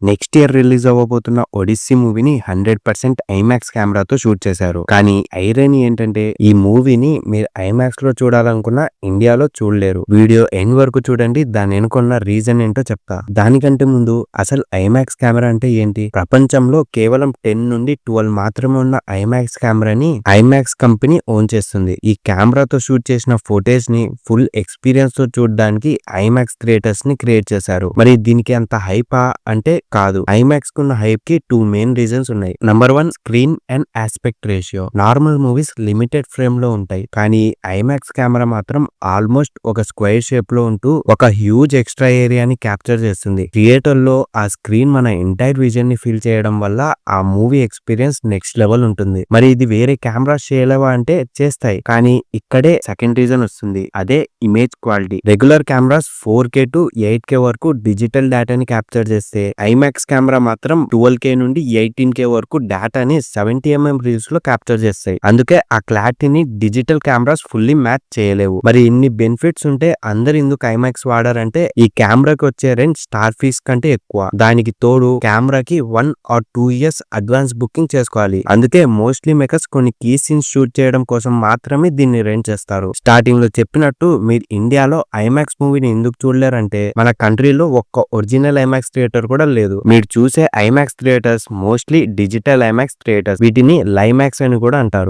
Next year release అవ్వబోతున్న Odissi మూవీని 100% IMAX కెమెరాతో shoot చేశారు. కానీ ఐరనీ ఏంటంటే ఈ మూవీని మీరు ఐమాక్స్ లో చూడాలనుకున్న ఇండియాలో చూడలేరు. వీడియో ఎండ్ వరకు చూడండి, దాని వెనుకున్న రీజన్ ఏంటో చెప్తా. దానికంటే ముందు అసలు ఐమాక్స్ కెమెరా అంటే ఏంటి? ప్రపంచంలో కేవలం 10 నుండి 12 మాత్రమే ఉన్న ఐమాక్స్ కెమెరాని ఐమాక్స్ కంపెనీ ఓన్ చేస్తుంది. ఈ కెమెరాతో షూట్ చేసిన ఫోటేజ్ ని ఫుల్ ఎక్స్పీరియన్స్ తో చూడడానికి ఐమాక్స్ క్రియేటర్స్ ని క్రియేట్ చేశారు. మరి దీనికి అంత హైపా అంటే కాదు. ఐమాక్స్ కున్న హైప్ కి 2 మెయిన్ రీజన్స్ ఉన్నాయి. Number 1, screen and aspect ratio. Normal movies limited frame లో ఉంటాయి, కానీ ఐమాక్స్ కెమెరా మాత్రం ఆల్మోస్ట్ ఒక స్క్వేర్ షేప్ లో ఉంటూ ఒక హ్యూజ్ ఎక్స్ట్రా ఏరియాని క్యాప్చర్ చేస్తుంది. థియేటర్ లో ఆ స్క్రీన్ మన ఎంటైర్ విజన్ ని ఫీల్ చేయడం వల్ల ఆ మూవీ ఎక్స్పీరియన్స్ నెక్స్ట్ లెవెల్ ఉంటుంది. మరి ఇది వేరే కెమెరాస్ చేయలేవా అంటే చేస్తాయి, కానీ ఇక్కడే సెకండ్ రీజన్ వస్తుంది. అదే image quality. Regular cameras 4K to 8K వరకు డిజిటల్ డేటాని క్యాప్చర్ చేస్తే ఐమాక్స్ కెమెరా మాత్రం 12K నుండి 18K వరకు డేటాని 70mm రీల్స్ లో క్యాప్చర్ చేస్తాయి. అందుకే ఆ క్లారిటీని డిజిటల్ కెమెరాస్ ఫుల్లీ మ్యాచ్ చేయలేవు. మరి ఇన్ని బెనిఫిట్స్ ఉంటే అందరు ఎందుకు ఐమాక్స్ వాడారంటే ఈ కెమెరాకి వచ్చే రేంజ్ స్టార్ ఫీస్ కంటే ఎక్కువ. దానికి తోడు కెమెరాకి 1 or 2 years అడ్వాన్స్ బుకింగ్ చేసుకోవాలి. అందుకే మోస్ట్లీ మేకర్స్ కొన్ని కీ సీన్స్ షూట్ చేయడం కోసం మాత్రమే దీన్ని రెంట్ చేస్తారు. స్టార్టింగ్ లో చెప్పినట్టు మీరు ఇండియాలో ఐమాక్స్ మూవీని ఎందుకు చూడలేరంటే మన కంట్రీలో ఒక్క ఒరిజినల్ ఐమాక్స్ థియేటర్ కూడా లేదు. మీరు చూసే IMAX theatres mostly digital IMAX theatres. వీటిని లైమాక్స్ అని కూడా అంటారు.